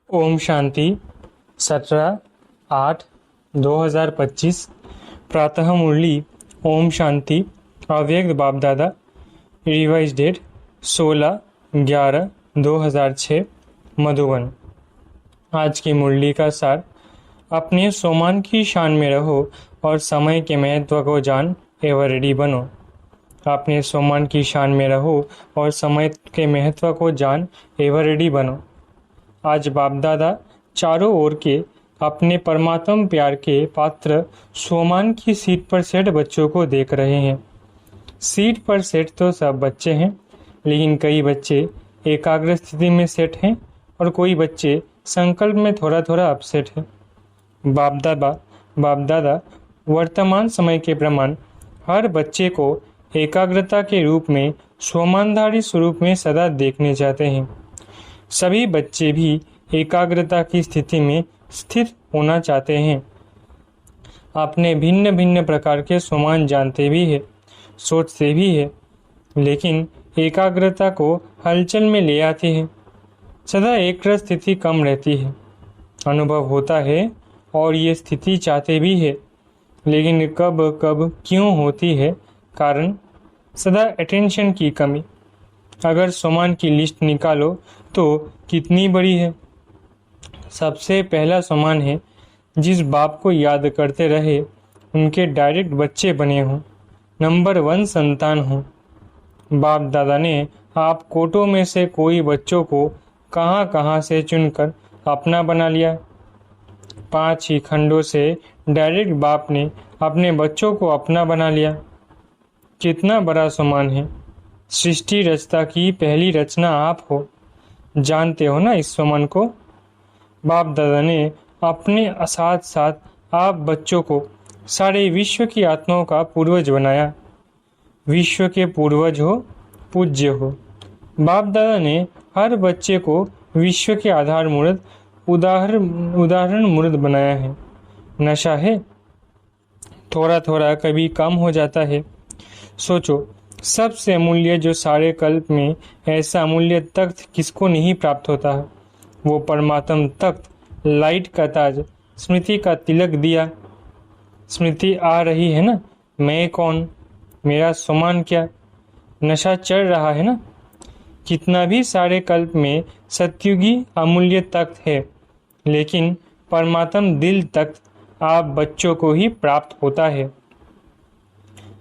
ओम शांति 17/8/2025 प्रातः मुरली। ओम शांति अव्यक्त बाप दादा। Revised date 16/11/2006 Madhuban. आज की मुरली का सार: अपने सोमान की शान में रहो और समय के महत्व को जान एवं रेडी बनो। अपने सोमान की शान में रहो और समय के महत्व को जान एवं रेडी बनो। आज बाप दादा चारों ओर के अपने परमात्म प्यार के पात्र सोमान की सीट पर सेट बच्चों को देख रहे हैं। सीट पर सेट तो सब बच्चे हैं, लेकिन कई बच्चे एकाग्र स्थिति में सेट हैं और कोई बच्चे संकल्प में थोड़ा थोड़ा अपसेट हैं। बाप दादा वर्तमान समय के प्रमाण हर बच्चे को एकाग्रता के रूप में सोमानधारी स्वरूप में सदा देखने चाहते हैं। सभी बच्चे भी एकाग्रता की स्थिति में स्थित होना चाहते हैं। अपने भिन्न भिन्न प्रकार के सोमान जानते भी है, सोचते भी है, लेकिन एकाग्रता को हलचल में ले आती है। सदा एक स्थिति कम रहती है, अनुभव होता है और ये स्थिति चाहते भी है, लेकिन कब कब क्यों होती है? कारण सदा अटेंशन की कमी। अगर सोमान की लिस्ट निकालो तो कितनी बड़ी है। सबसे पहला सोमान है जिस बाप को याद करते रहे उनके डायरेक्ट बच्चे बने हों, नंबर 1 संतान हो। बाप दादा ने आप कोटों में से कोई बच्चों को कहां कहां से चुनकर अपना बना लिया। 5 ही खंडों से डायरेक्ट बाप ने अपने बच्चों को अपना बना लिया। कितना बड़ा सोमान है। सृष्टि रचता की पहली रचना आप हो, जानते हो ना इस सोमान को। बाप दादा ने अपने साथ साथ आप बच्चों को सारे विश्व की आत्माओं का पूर्वज बनाया। विश्व के पूर्वज हो, पूज्य हो। बाप दादा ने हर बच्चे को विश्व के आधार मूर्त उदाहरण मूर्त बनाया है। नशा है, थोड़ा थोड़ा कभी कम हो जाता है। सोचो, सबसे अमूल्य जो सारे कल्प में ऐसा अमूल्य तख्त किसको नहीं प्राप्त होता है? वो परमात्म तख्त, लाइट का ताज, स्मृति का तिलक दिया। स्मृति आ रही है ना, मैं कौन, मेरा सोमान क्या। नशा चढ़ रहा है ना। कितना भी सारे कल्प में सत्युगी अमूल्य तख्त है, लेकिन परमात्म दिल तख्त आप बच्चों को ही प्राप्त होता है।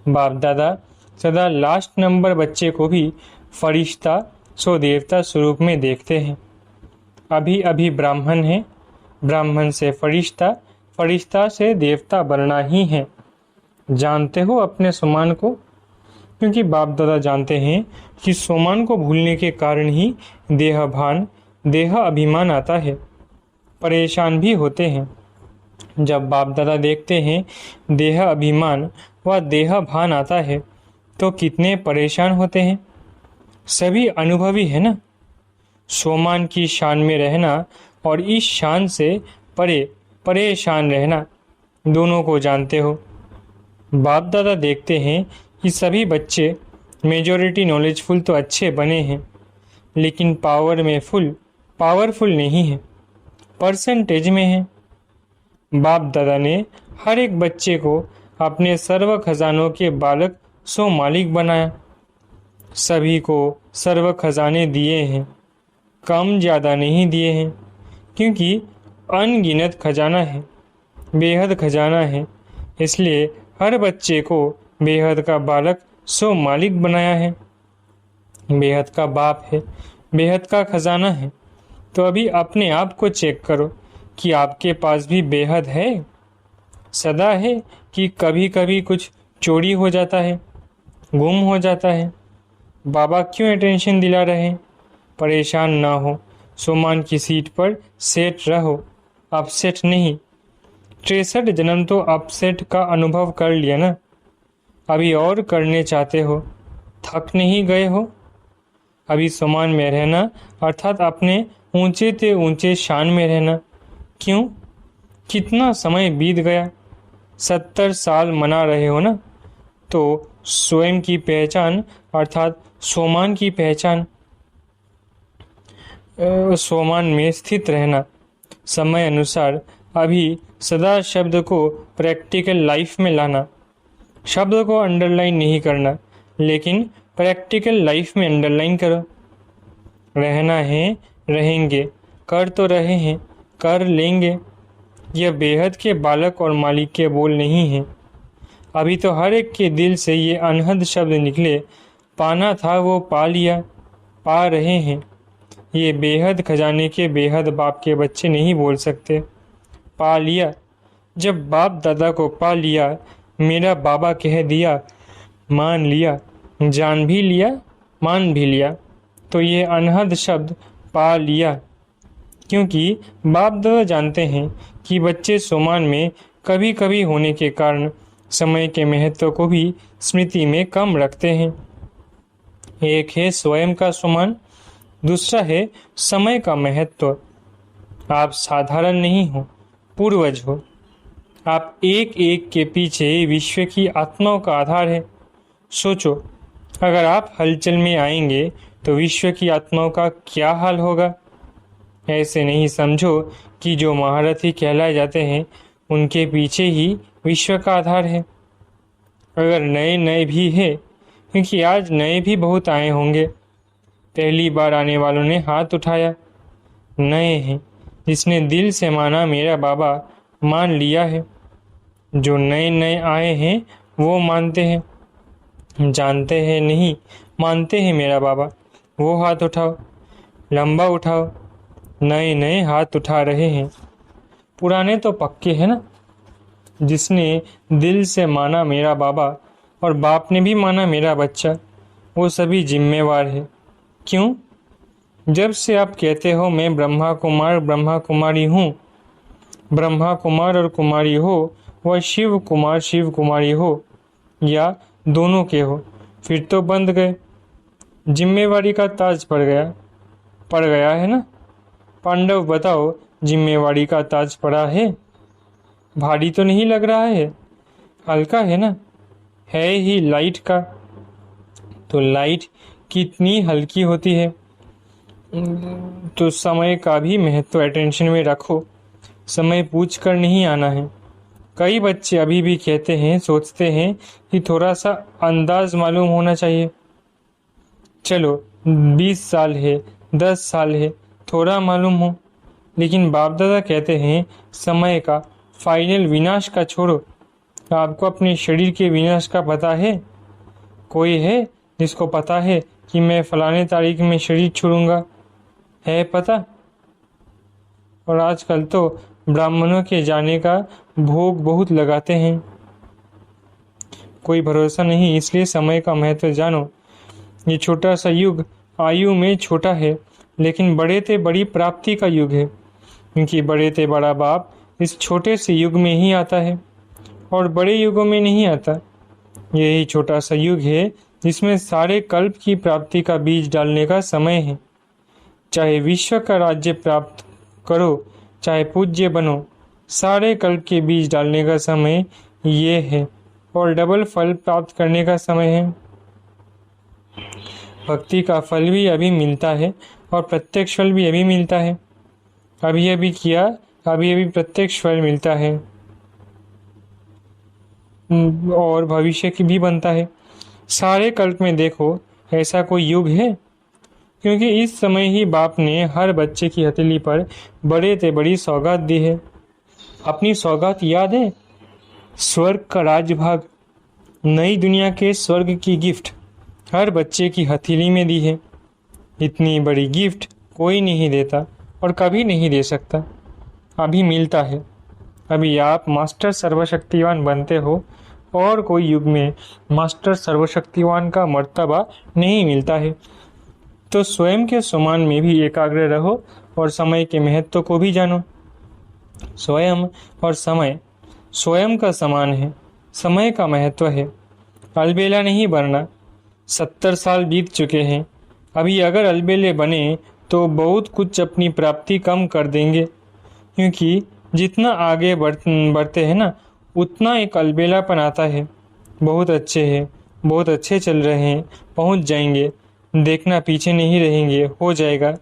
बाप दादा सदा लास्ट नंबर बच्चे को भी फरिश्ता सो देवता स्वरूप में देखते हैं। अभी अभी ब्राह्मण है, ब्राह्मण से फरिश्ता, फरिश्ता से देवता बनना ही है। जानते हो अपने सोमान को, क्योंकि बाप दादा जानते हैं कि सोमान को भूलने के कारण ही देह भान, देह अभिमान आता है। परेशान भी होते हैं। जब बाप दादा देखते हैं देह अभिमान व देह भान आता है तो कितने परेशान होते हैं। सभी अनुभवी है ना। सोमान की शान में रहना और इस शान से परेशान रहना, दोनों को जानते हो। बाप दादा देखते हैं कि सभी बच्चे मेजॉरिटी नॉलेजफुल तो अच्छे बने हैं, लेकिन पावरफुल नहीं है, परसेंटेज में है। बाप दादा ने हर एक बच्चे को अपने सर्व खजानों के बालक सो मालिक बनाया। सभी को सर्व खजाने दिए हैं, कम ज़्यादा नहीं दिए हैं, क्योंकि अनगिनत खजाना है, बेहद खजाना है। इसलिए हर बच्चे को बेहद का बालक सो मालिक बनाया है। बेहद का बाप है, बेहद का खजाना है। तो अभी अपने आप को चेक करो कि आपके पास भी बेहद है, सदा है, कि कभी कभी कुछ चोरी हो जाता है, गुम हो जाता है। बाबा क्यों अटेंशन दिला रहे हैं? परेशान ना हो, सोमान की सीट पर सेट रहो, अपसेट नहीं। 63 जन्म तो अपसेट का अनुभव कर लिया ना, अभी और करने चाहते हो, थक नहीं गए हो? अभी सोमान में रहना अर्थात अपने ऊंचे ते ऊंचे शान में रहना। क्यों? कितना समय बीत गया, 70 साल मना रहे हो ना। तो स्वयं की पहचान अर्थात सोमान की पहचान, सोमान में स्थित रहना, समय अनुसार अभी सदा शब्द को प्रैक्टिकल लाइफ में लाना। शब्द को अंडरलाइन नहीं करना, लेकिन प्रैक्टिकल लाइफ में अंडरलाइन करो। रहना है, रहेंगे, कर तो रहे हैं, कर लेंगे। यह बेहद के बालक और मालिक के बोल नहीं हैं। अभी तो हर एक के दिल से ये अनहद शब्द निकले, पाना था वो पा लिया, पा रहे हैं। ये बेहद खजाने के बेहद बाप के बच्चे नहीं बोल सकते। पा लिया, जब बाप दादा को पा लिया, मेरा बाबा कह दिया, मान लिया, जान भी लिया, मान भी लिया, तो ये अनहद शब्द पा लिया। क्योंकि बाप दादा जानते हैं कि बच्चे सोमान में कभी कभी होने के कारण समय के महत्व को भी स्मृति में कम रखते हैं। एक है स्वयं का सोमान, दूसरा है समय का महत्व। आप साधारण नहीं हो, पूर्वज हो। आप एक एक के पीछे विश्व की आत्माओं का आधार है। सोचो, अगर आप हलचल में आएंगे तो विश्व की आत्माओं का क्या हाल होगा। ऐसे नहीं समझो कि जो महारथी कहलाए जाते हैं उनके पीछे ही विश्व का आधार है। अगर नए नए भी है, क्योंकि आज नए भी बहुत आए होंगे। पहली बार आने वालों ने हाथ उठाया। नए हैं, जिसने दिल से माना मेरा बाबा, मान लिया है। जो नए नए आए हैं वो मानते हैं, जानते हैं नहीं, मानते हैं मेरा बाबा। वो हाथ उठाओ, लंबा उठाओ। नए नए हाथ उठा रहे हैं, पुराने तो पक्के हैं ना। जिसने दिल से माना मेरा बाबा और बाप ने भी माना मेरा बच्चा, वो सभी जिम्मेवार है। क्यों? जब से आप कहते हो मैं ब्रह्मा कुमार ब्रह्मा कुमारी हूँ, ब्रह्मा कुमार और कुमारी हो, वह शिव कुमार शिव कुमारी हो, या दोनों के हो, फिर तो बंध गए। जिम्मेवारी का ताज पड़ गया है ना। पांडव बताओ, जिम्मेवारी का ताज पड़ा है? भारी तो नहीं लग रहा है, हल्का है ना। है ही लाइट का। तो लाइट कितनी हल्की होती है। तो समय का भी महत्व अटेंशन में रखो। समय पूछ कर नहीं आना है। कई बच्चे अभी भी कहते हैं, सोचते हैं कि थोड़ा सा अंदाज मालूम होना चाहिए। चलो 20 साल है, 10 साल है, थोड़ा मालूम हो। लेकिन बाप दादा कहते हैं समय का, फाइनल विनाश का छोड़ो। आपको अपने शरीर के विनाश का पता है? कोई है जिसको पता है कि मैं फलाने तारीख में शरीर छोड़ूंगा? है पता? और आजकल तो ब्राह्मणों के जाने का भोग बहुत लगाते हैं। कोई भरोसा नहीं, इसलिए समय का महत्व जानो। ये छोटा सा युग आयु में छोटा है, लेकिन बड़े ते बड़ी प्राप्ति का युग है। क्योंकि बड़े ते बड़ा बाप इस छोटे से युग में ही आता है और बड़े युगों में नहीं आता। यही छोटा सा युग है जिसमें सारे कल्प की प्राप्ति का बीज डालने का समय है। चाहे विश्व का राज्य प्राप्त करो, चाहे पूज्य बनो, सारे कल्प के बीज डालने का समय ये है और डबल फल प्राप्त करने का समय है। भक्ति का फल भी अभी मिलता है और प्रत्यक्ष फल भी अभी मिलता है। अभी अभी किया, अभी अभी प्रत्यक्ष फल मिलता है और भविष्य की भी बनता है। सारे कल्प में देखो, ऐसा कोई युग है? क्योंकि इस समय ही बाप ने हर बच्चे की हथेली पर बड़े ते बड़ी सौगात दी है। अपनी सौगात याद है? स्वर्ग का राजभाग, नई दुनिया के स्वर्ग की गिफ्ट हर बच्चे की हथेली में दी है। इतनी बड़ी गिफ्ट कोई नहीं देता और कभी नहीं दे सकता। अभी मिलता है। अभी आप मास्टर सर्वशक्तिवान बनते हो और कोई युग में मास्टर सर्वशक्तिवान का मर्तबा नहीं मिलता है। तो स्वयं के समान में भी एकाग्र रहो और समय के महत्व को भी जानो। स्वयं और समय स्वयं का समान है, समय का महत्व है। अलबेला नहीं बनना। 70 साल बीत चुके हैं। अभी अगर अलबेले बने तो बहुत कुछ अपनी प्राप्ति कम कर देंगे। क्योंकि जितना आगे बढ़ते हैं ना, उतना एक अलबेलापन आता है। बहुत अच्छे हैं, बहुत अच्छे चल रहे हैं, पहुंच जाएंगे, देखना पीछे नहीं रहेंगे, हो जाएगा,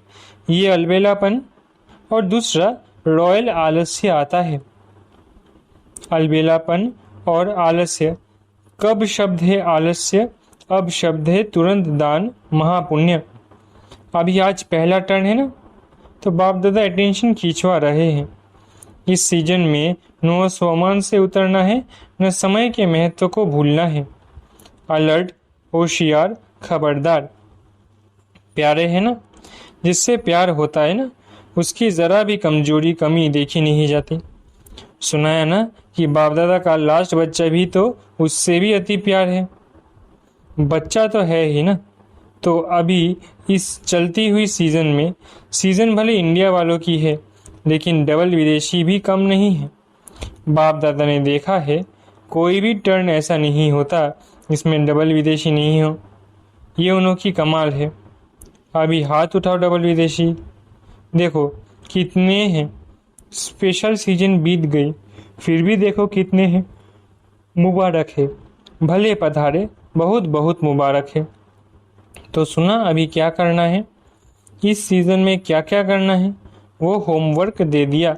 ये अलबेलापन। और दूसरा, रॉयल आलस्य आता है। अलबेलापन और आलस्य। कब शब्द है आलस्य, अब शब्द है तुरंत दान महापुण्य। अभी आज पहला टर्न है ना, तो बाप दादा अटेंशन खींचवा रहे हैं। इस सीजन में न सोमान से उतरना है, न समय के महत्व को भूलना है। अलर्ट, होशियार, खबरदार। प्यारे है ना, जिससे प्यार होता है ना, उसकी जरा भी कमजोरी कमी देखी नहीं जाती। सुनाया ना कि बाप दादा का लास्ट बच्चा भी तो उससे भी अति प्यार है। बच्चा तो है ही ना, तो अभी इस चलती हुई सीजन में, सीजन भले इंडिया वालों की है लेकिन डबल विदेशी भी कम नहीं है। बाप दादा ने देखा है कोई भी टर्न ऐसा नहीं होता इसमें डबल विदेशी नहीं हो। ये उनकी कमाल है। अभी हाथ उठाओ डबल विदेशी, देखो कितने हैं। स्पेशल सीजन बीत गई, फिर भी देखो कितने हैं। मुबारक है, भले पधारे, बहुत बहुत मुबारक है। तो सुना अभी क्या करना है, इस सीजन में क्या क्या करना है, वो होमवर्क दे दिया।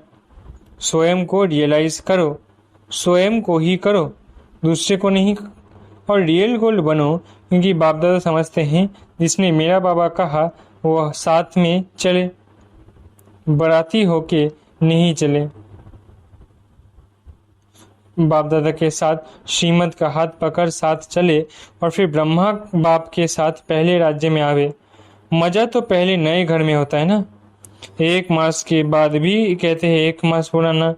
स्वयं को रियलाइज करो, स्वयं को ही करो, दूसरे को नहीं। और रियल गोल्ड बनो, क्योंकि बाप दादा समझते हैं जिसने मेरा बाबा कहा वो साथ में चले, बराती होके नहीं चले। बाप दादा के साथ श्रीमद का हाथ पकड़ साथ चले और फिर ब्रह्मा बाप के साथ पहले राज्य में आवे। मजा तो पहले नए घर में होता है ना। 1 मास के बाद भी कहते हैं 1 मास पुराना।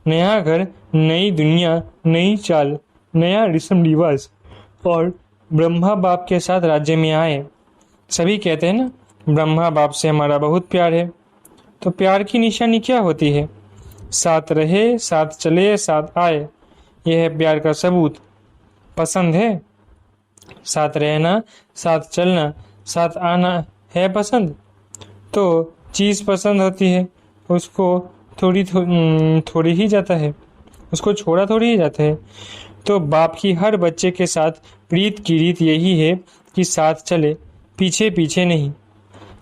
नया घर, नई दुनिया, नई चाल, नया रस्म रिवाज। और ब्रह्मा बाप के साथ राज्य में आए। सभी कहते हैं ना ब्रह्मा बाप से हमारा बहुत प्यार है। तो प्यार की निशानी क्या होती है? साथ रहे, साथ चले, साथ आए। यह है प्यार का सबूत। पसंद है साथ रहना, साथ चलना, साथ आना है पसंद? तो चीज़ पसंद होती है, उसको थोड़ी ही जाता है, उसको छोड़ा थोड़ी ही जाता है। तो बाप की हर बच्चे के साथ प्रीत की रीत यही है कि साथ चले, पीछे पीछे नहीं।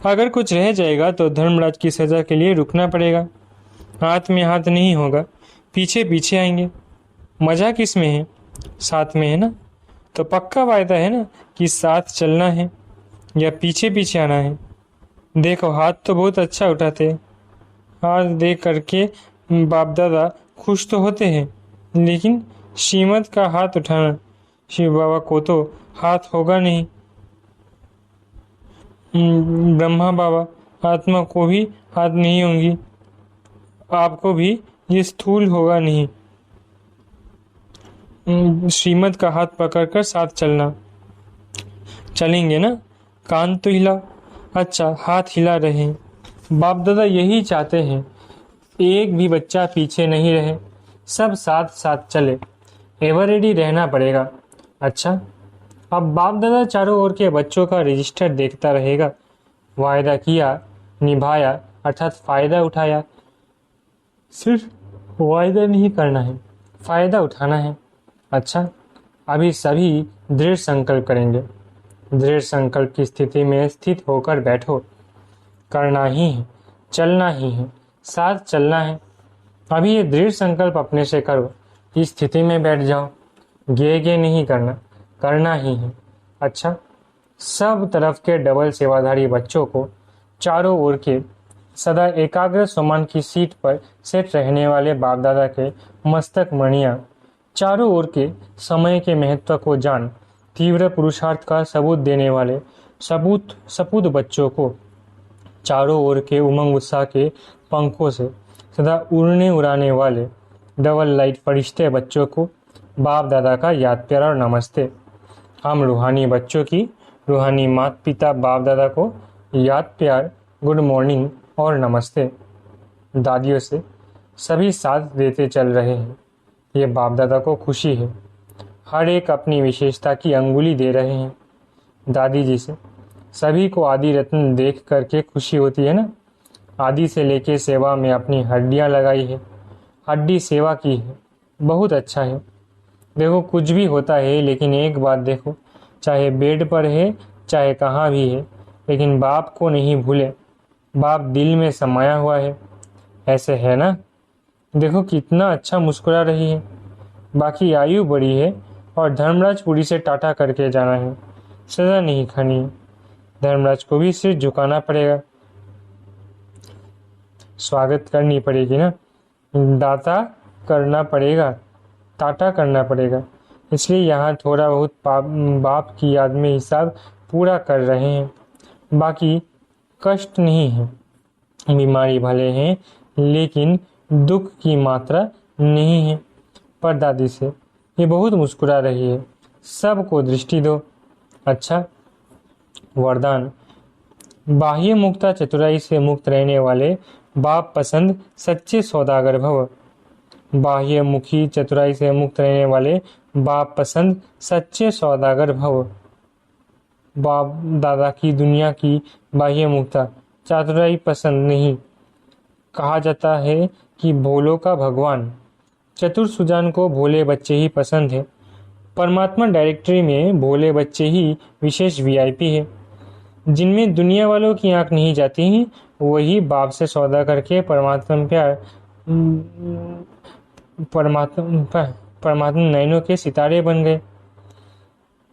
अगर कुछ रह जाएगा तो धर्मराज की सजा के लिए रुकना पड़ेगा। हाथ में हाथ नहीं होगा, पीछे पीछे आएंगे। मजा किस में है? साथ में है ना। तो पक्का वायदा है ना कि साथ चलना है या पीछे पीछे आना है। देखो हाथ तो बहुत अच्छा उठाते, हाथ देख करके बाप दादा खुश तो होते हैं, लेकिन श्रीमद का हाथ उठाना शिव बाबा को तो हाथ होगा नहीं। ब्रह्मा बाबा आत्मा को भी हाथ नहीं होंगी, आपको भी ये स्थूल होगा नहीं। श्रीमद का हाथ पकड़कर साथ चलना। चलेंगे ना? कान तो हिला। अच्छा, हाथ हिला रहे हैं। बाप दादा यही चाहते हैं, एक भी बच्चा पीछे नहीं रहे, सब साथ साथ चले। एवर रेडी रहना पड़ेगा। अच्छा, अब बाप दादा चारों ओर के बच्चों का रजिस्टर देखता रहेगा। वायदा किया, निभाया, अर्थात फायदा उठाया। सिर्फ वायदा नहीं करना है, फायदा उठाना है। अच्छा, अभी सभी दृढ़ संकल्प करेंगे। दृढ़ संकल्प की स्थिति में स्थित होकर बैठो। करना ही है, चलना ही है, साथ चलना है। अभी ये दृढ़ संकल्प अपने से करो। इस स्थिति में बैठ जाओ। गे नहीं करना ही है। अच्छा, सब तरफ के डबल सेवाधारी बच्चों को चारों ओर के सदा एकाग्र सुमन की सीट पर सेट रहने वाले बाप दादा के मस्तक मणियां, चारों ओर के समय के महत्व को जान तीव्र पुरुषार्थ का सबूत देने वाले सपूत बच्चों को, चारों ओर के उमंग उत्साह के पंखों से सदा उड़ने उड़ाने वाले डबल लाइट फरिश्ते बच्चों को बाप दादा का याद प्यार और नमस्ते। हम रूहानी बच्चों की रूहानी माता पिता बाप दादा को याद प्यार, गुड मॉर्निंग और नमस्ते। दादियों से सभी साथ देते चल रहे हैं। ये बाप दादा को खुशी है। हर एक अपनी विशेषता की अंगुली दे रहे हैं। दादी जी से सभी को आदि रत्न देख करके खुशी होती है ना। आदि से लेके सेवा में अपनी हड्डियां लगाई है, हड्डी सेवा की है। बहुत अच्छा है। देखो कुछ भी होता है, लेकिन एक बात देखो, चाहे बेड पर है चाहे कहाँ भी है, लेकिन बाप को नहीं भूले। बाप दिल में समाया हुआ है। ऐसे है ना? देखो कितना अच्छा मुस्कुरा रही है। बाकी आयु बड़ी है और धर्मराज पुरी से टाटा करके जाना है, सजा नहीं खानी है। धर्मराज को भी सिर झुकाना पड़ेगा, स्वागत करनी पड़ेगी ना, दाता करना पड़ेगा, टाटा करना पड़ेगा। इसलिए यहाँ थोड़ा बहुत बाप की याद में हिसाब पूरा कर रहे हैं। बाकी कष्ट नहीं है, बीमारी भले हैं लेकिन दुख की मात्रा नहीं है। परदादी से ये बहुत मुस्कुरा रही है, सबको दृष्टि दो। अच्छा, वरदान। बाह्य मुक्ता चतुराई से मुक्त रहने वाले बाप पसंद सच्चे सौदागर भव। बाह्य मुखी चतुराई से मुक्त रहने वाले बाप पसंद सच्चे सौदागर भव। बाप दादा की दुनिया की बाह्य मुक्ता चतुराई पसंद नहीं। कहा जाता है कि भोलों का भगवान। चतुर सुजान को भोले बच्चे ही पसंद है। परमात्मा डायरेक्टरी में भोले बच्चे ही विशेष वीआईपी है। जिनमें दुनिया वालों की आंख नहीं जाती है, वही बाप से सौदा करके परमात्मा नैनों के सितारे बन गए।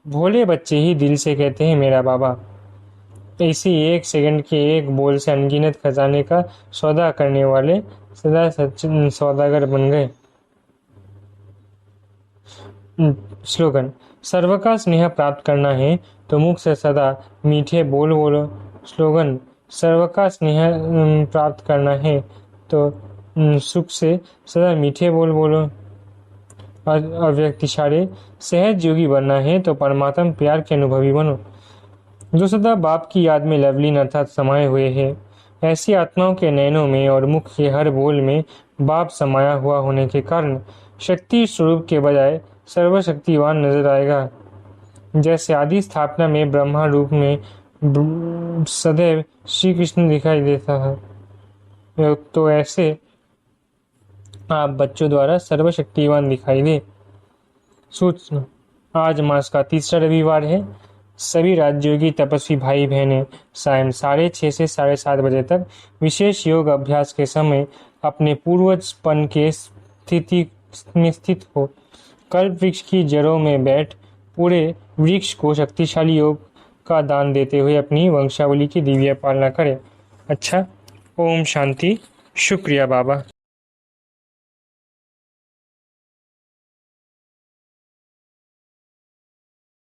भोले बच्चे ही दिल से कहते हैं मेरा बाबा। इसी एक सेकंड के एक बोल से अनगिनत खजाने का सौदा करने वाले सदा सच्चे सौदागर बन गए। स्लोगन। सर्व का स्नेह प्राप्त करना है तो मुख से सदा मीठे बोल बोलो। स्लोगन। सर्व का स्नेह प्राप्त करना है तो सुख से सदा मीठे बोल बोलो। अव्यक्त इशारे। सहज योगी बनना है तो परमात्मा प्यार के अनुभवी बनो, जो सदा बाप की याद में लवलीन अर्थात समाये हुए है। ऐसी आत्माओं के नैनों में और मुख के हर बोल में बाप समाया हुआ होने के कारण शक्ति स्वरूप के बजाय सर्वशक्तिवान नजर आएगा। जैसे आदि स्थापना में ब्रह्मा रूप में सदैव श्री कृष्ण दिखाई देता है, तो ऐसे आप बच्चों द्वारा सर्वशक्तिवान दिखाई दे। सूचना। आज मास का तीसरा रविवार है। सभी राजयोगी तपस्वी भाई बहनें सायं 6:30 से 7:30 बजे तक विशेष योग अभ्यास के समय अपने पूर्वजपन के स्थिति में स्थित हो कल्प वृक्ष की जड़ों में बैठ पूरे वृक्ष को शक्तिशाली योग का दान देते हुए अपनी वंशावली की दिव्य पालना करें। अच्छा, ओम शांति। शुक्रिया बाबा।